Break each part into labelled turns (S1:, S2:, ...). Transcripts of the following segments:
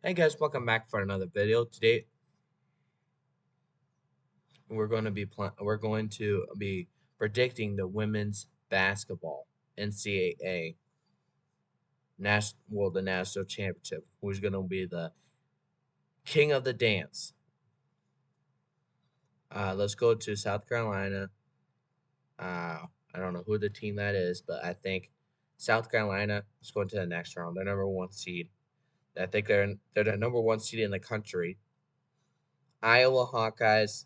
S1: Hey guys, welcome back for another video. Today we're going to be predicting the women's basketball NCAA the national championship. Who's going to be the king of the dance? Let's go to South Carolina. I don't know who the team that is, but I think South Carolina is going to the next round. They're number one seed. I think they're the number one seed in the country. Iowa Hawkeyes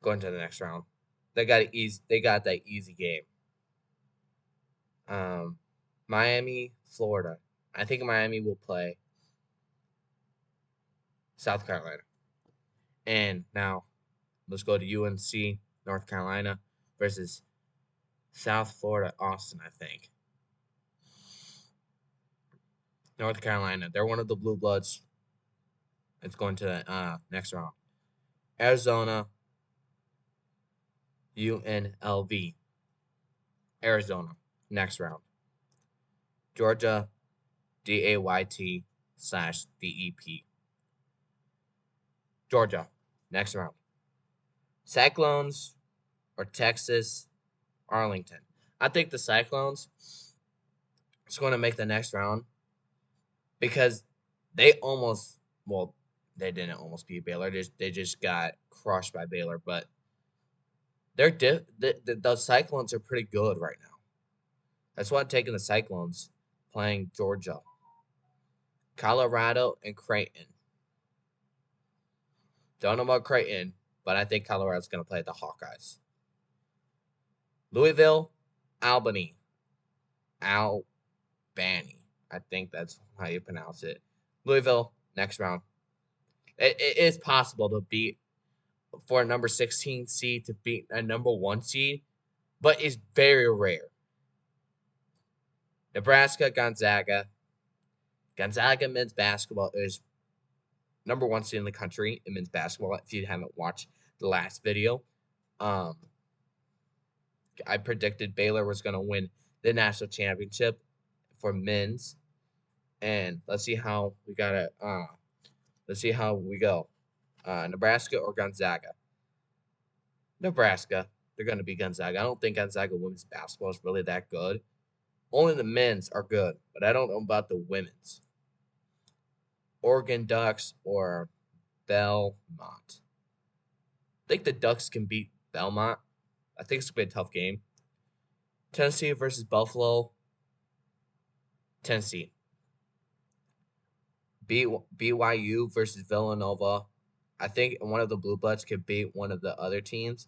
S1: going to the next round. They got that easy game. Miami, Florida. I think Miami will play South Carolina. And now let's go to UNC, North Carolina versus South Florida, Austin, I think. North Carolina, they're one of the Blue Bloods. It's going to the next round. Arizona, UNLV. Arizona, next round. Georgia, DAYT/DEP. Georgia, next round. Cyclones or Texas, Arlington. I think the Cyclones is going to make the next round because they didn't almost beat Baylor. They just got crushed by Baylor, but the Cyclones are pretty good right now. That's why I'm taking the Cyclones playing Georgia, Colorado, and Creighton. Don't know about Creighton, but I think Colorado's going to play the Hawkeyes. Louisville, Albany. I think that's how you pronounce it. Louisville, next round. It is possible to beat for a number 16 seed to beat a number 1 seed, but it's very rare. Nebraska, Gonzaga. Gonzaga men's basketball is number 1 seed in the country in men's basketball. If you haven't watched the last video, I predicted Baylor was going to win the national championship for men's, and let's see how we go. Nebraska or Gonzaga? Nebraska. They're going to be Gonzaga. I don't think Gonzaga women's basketball is really that good. Only the men's are good, but I don't know about the women's. Oregon Ducks or Belmont. I think the Ducks can beat Belmont. I think it's going to be a tough game. Tennessee versus Buffalo. Tennessee. BYU versus Villanova. I think one of the Blue Bloods could beat one of the other teams,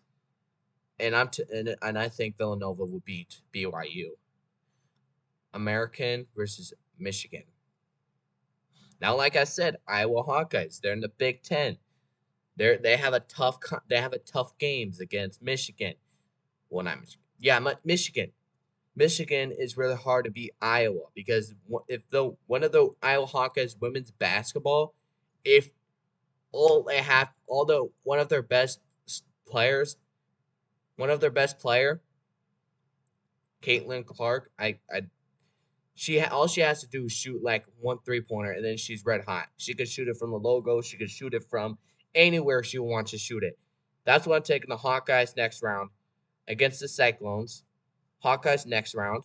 S1: and I think Villanova will beat BYU. American versus Michigan. Now, like I said, Iowa Hawkeyes. They're in the Big Ten. They have a tough games against Michigan. Well, not Michigan. Yeah, Michigan. Michigan is really hard to beat Iowa because if one of the Iowa Hawkeyes women's basketball, if one of their best player, Caitlin Clark, all she has to do is shoot like 1 3-pointer, and then she's red hot. She could shoot it from the logo. She could shoot it from anywhere she wants to shoot it. That's why I'm taking the Hawkeyes next round against the Cyclones. Hawkeyes next round.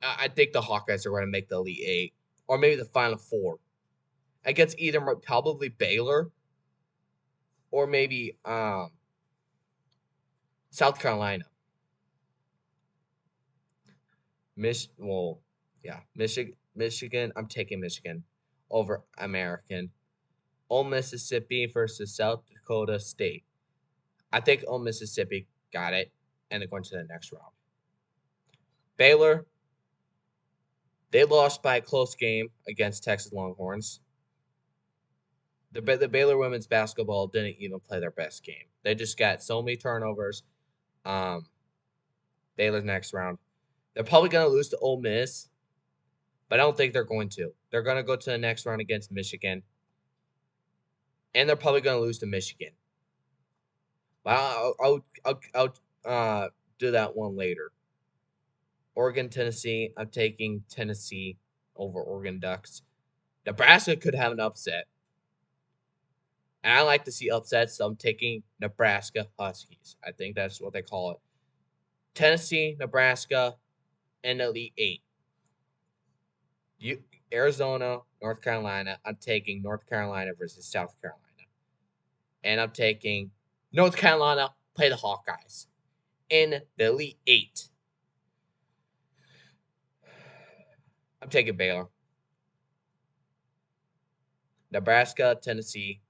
S1: I think the Hawkeyes are going to make the Elite Eight or maybe the Final Four against either probably Baylor or maybe South Carolina. Michigan. I'm taking Michigan over American. Ole Mississippi versus South Dakota State. I think Ole Mississippi got it, and they're going to the next round. Baylor. They lost by a close game against Texas Longhorns. The Baylor women's basketball didn't even play their best game. They just got so many turnovers. Baylor's next round. They're probably going to lose to Ole Miss, but I don't think they're going to. They're going to go to the next round against Michigan, and they're probably going to lose to Michigan. But I'll do that one later. Oregon, Tennessee. I'm taking Tennessee over Oregon Ducks. Nebraska could have an upset. And I like to see upsets, so I'm taking Nebraska Huskies. I think that's what they call it. Tennessee, Nebraska, and Elite Eight. Arizona, North Carolina. I'm taking North Carolina versus South Carolina. And I'm taking North Carolina play the Hawkeyes in the Elite Eight. I'm taking Baylor. Nebraska, Tennessee.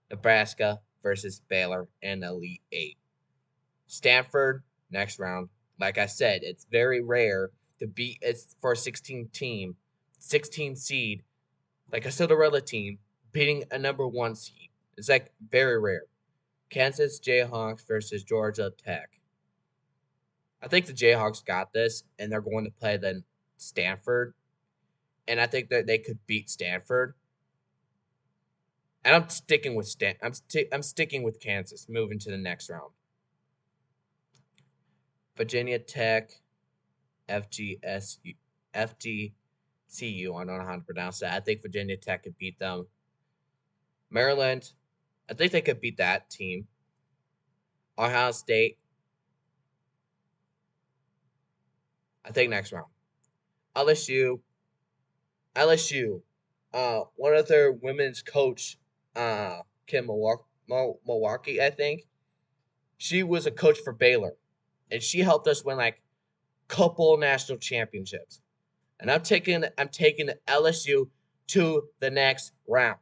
S1: Nebraska versus Baylor in the Elite Eight. Stanford, next round. Like I said, it's very rare to beat it's for a 16 seed, like a Cinderella team, beating a number 1 seed. It's like very rare. Kansas Jayhawks versus Georgia Tech. I think the Jayhawks got this, and they're going to play then Stanford, and I think that they could beat Stanford. And I'm sticking with I'm sticking with Kansas, moving to the next round. Virginia Tech, FGCU. I don't know how to pronounce that. I think Virginia Tech could beat them. Maryland, I think they could beat that team. Ohio State, I think next round. LSU, one of their women's coach, Kim Milwaukee, I think. She was a coach for Baylor, and she helped us win like couple national championships. And I'm taking the LSU to the next round.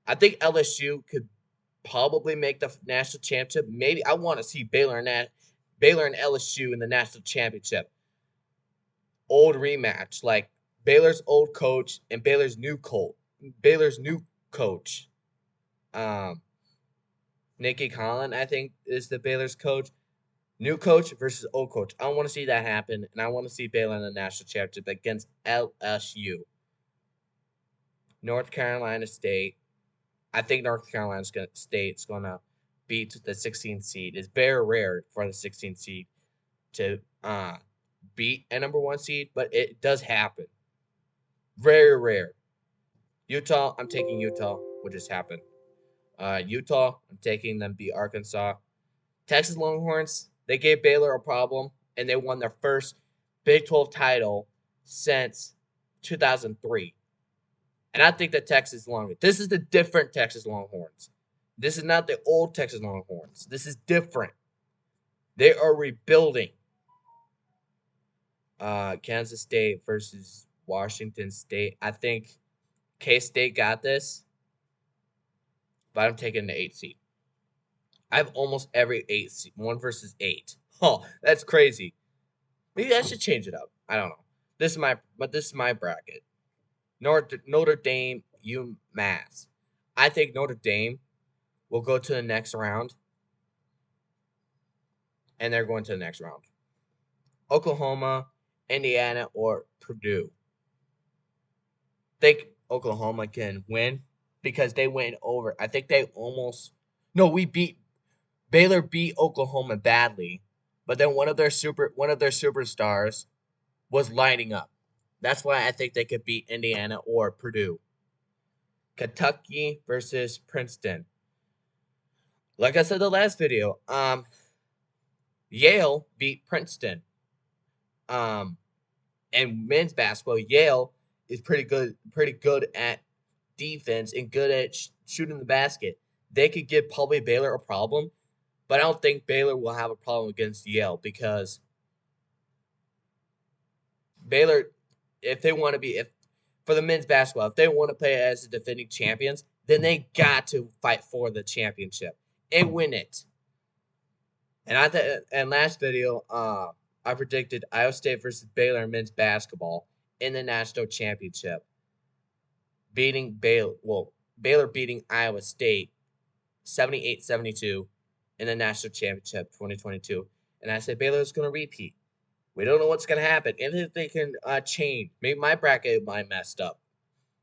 S1: I think LSU could probably make the national championship. Maybe I want to see Baylor and LSU in the national championship. Old rematch, like Baylor's old coach and Baylor's new coach. Nikki Collin, I think, is the Baylor's coach. New coach versus old coach. I want to see that happen, and I want to see Baylor in the national championship against LSU. North Carolina State. I think North Carolina State's going to beat the 16th seed. It's very rare for the 16th seed to beat a number 1 seed, but it does happen. Very rare. Utah, I'm taking Utah, which has happened. Utah, I'm taking them beat Arkansas. Texas Longhorns, they gave Baylor a problem, and they won their first Big 12 title since 2003. And I think that Texas Longhorns, this is the different Texas Longhorns. This is not the old Texas Longhorns. This is different. They are rebuilding. Kansas State versus Washington State. I think K-State got this, but I'm taking the 8 seed. I have almost every 8 seed. 1 versus 8. Oh, that's crazy. Maybe I should change it up. I don't know. This is my bracket. Notre Dame, UMass. I think Notre Dame will go to the next round, and they're going to the next round. Oklahoma, Indiana, or Purdue. I think Oklahoma can win because they went over. I think they almost. No, Baylor beat Oklahoma badly, but then one of their superstars was lighting up. That's why I think they could beat Indiana or Purdue. Kentucky versus Princeton. Like I said in the last video, Yale beat Princeton. And men's basketball, Yale is pretty good at defense and good at shooting the basket. They could give probably Baylor a problem, but I don't think Baylor will have a problem against Yale because Baylor, if they want to be, if for the men's basketball, if they want to play as the defending champions, then they got to fight for the championship and win it. And last video, I predicted Iowa State versus Baylor in men's basketball in the national championship, beating Baylor beating Iowa State 78-72 in the national championship 2022. And I said Baylor is going to repeat. We don't know what's going to happen. And if they can change, maybe my bracket might messed up.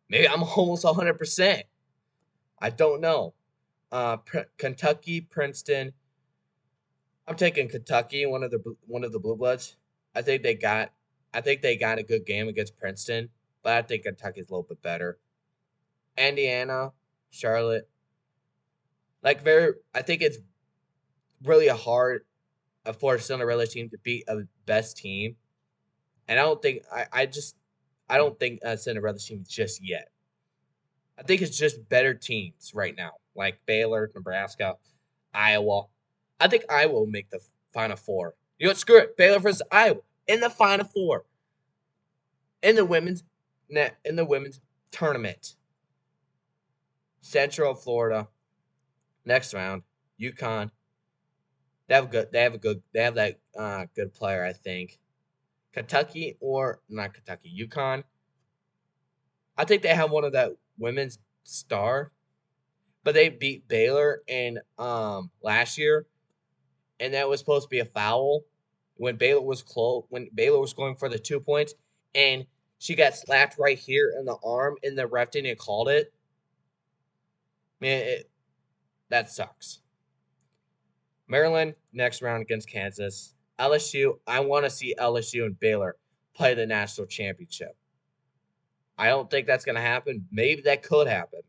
S1: Maybe I'm almost 100%. I don't know. Kentucky, Princeton. I'm taking Kentucky, one of the Blue Bloods. I think they got a good game against Princeton, but I think Kentucky's a little bit better. Indiana, Charlotte, I think it's really hard for a Cinderella team to beat a best team, and I don't think Cinderella team just yet. I think it's just better teams right now, like Baylor, Nebraska, Iowa. I think Iowa will make the Final Four. You know what? Screw it. Baylor versus Iowa in the Final Four in the women's tournament. Central Florida, next round. UConn. They have that good player, I think. Kentucky or not Kentucky, UConn. I think they have one of that women's star, but they beat Baylor in last year, and that was supposed to be a foul when Baylor was going for the 2 points, and she got slapped right here in the arm, and the ref didn't call it. Man, that sucks. Maryland next round against Kansas. LSU. I want to see LSU and Baylor play the national championship. I don't think that's going to happen. Maybe that could happen.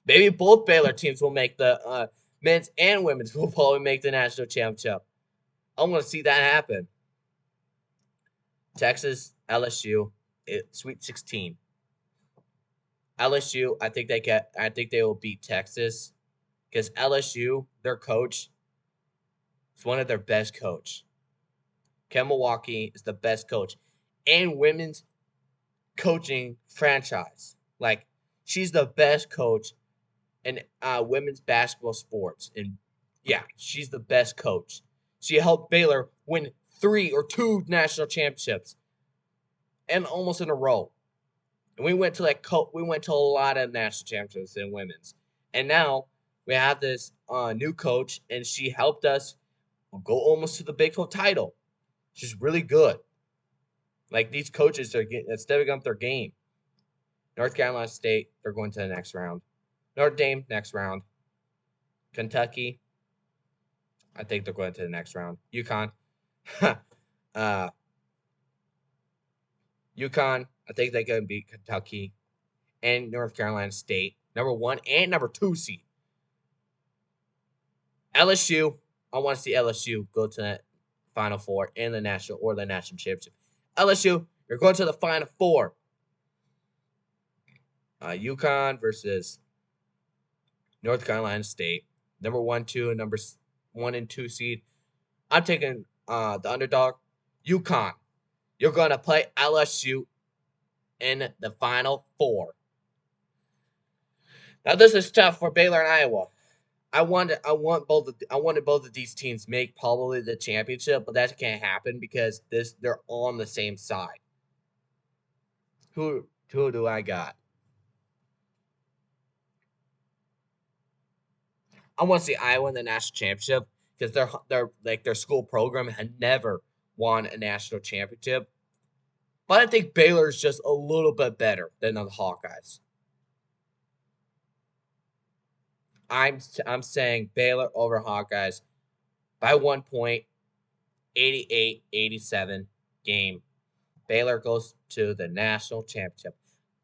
S1: Maybe both Baylor teams will make the men's and women's will probably make the national championship. I want to see that happen. Texas, LSU, Sweet 16. LSU, I think they will beat Texas because LSU, their coach, is one of their best coach. Ken Milwaukee is the best coach and women's coaching franchise. Like, she's the best coach in women's basketball sports. And yeah, she's the best coach. She helped Baylor win 3 or 2 national championships and almost in a row. And we went to a lot of national championships in women's. And now we have this new coach, and she helped us go almost to the Big 12 title. She's really good. Like, these coaches are stepping up their game. North Carolina State, they're going to the next round. Notre Dame, next round. Kentucky, I think they're going to the next round. UConn, UConn, I think they're going to beat Kentucky and North Carolina State, number 1 and number 2 seed. LSU, I want to see LSU go to the Final Four in the national championship. LSU, you're going to the Final Four. UConn versus North Carolina State, number 1, 2, and number 1 and 2 seed. I'm taking the underdog, UConn. You're going to play LSU in the Final Four. Now this is tough for Baylor and Iowa. I wanted both of these teams to make probably the championship, but that can't happen because they're on the same side. Who do I got? I want to see Iowa in the national championship because their school program had never won a national championship. But I think Baylor's just a little bit better than the Hawkeyes. I'm saying Baylor over Hawkeyes by 1 point, 88-87 game. Baylor goes to the national championship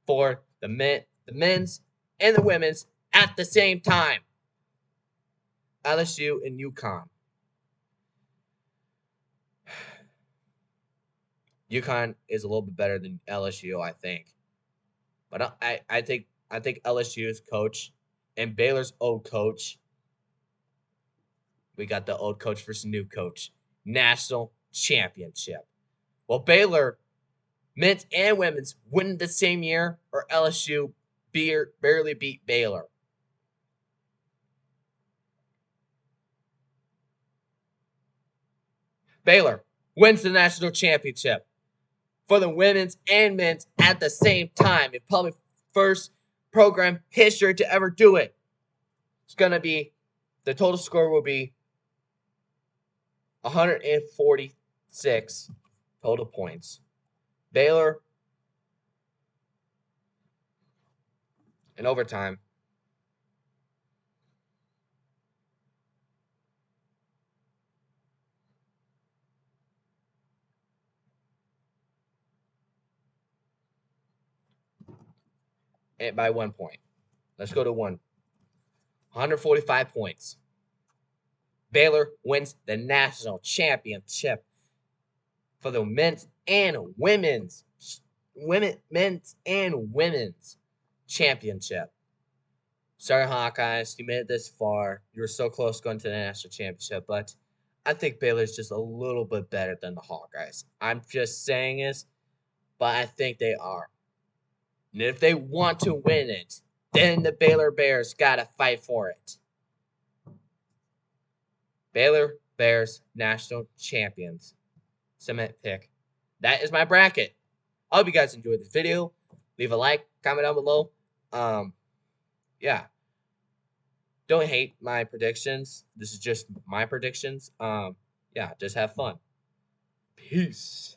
S1: for the men's and the women's at the same time. LSU and UConn. UConn is a little bit better than LSU, I think. But I think LSU's coach and Baylor's old coach. We got the old coach versus new coach. National championship. Well, Baylor, men's and women's, win the same year, or LSU barely beat Baylor. Baylor wins the national championship for the women's and men's at the same time. It's probably first program history to ever do it. It's going to be, the total score will be 146 total points. Baylor in overtime. by 1 point. Let's go to 145 points. Baylor wins the national championship for the men's and women's championship. Sorry, Hawkeyes, you made it this far. You were so close going to the national championship, but I think Baylor's just a little bit better than the Hawkeyes. I'm just saying this, but I think they are. And if they want to win it, then the Baylor Bears gotta fight for it. Baylor Bears national champions. Cement pick. That is my bracket. I hope you guys enjoyed this video. Leave a like, comment down below. Yeah. Don't hate my predictions. This is just my predictions. Yeah, just have fun. Peace.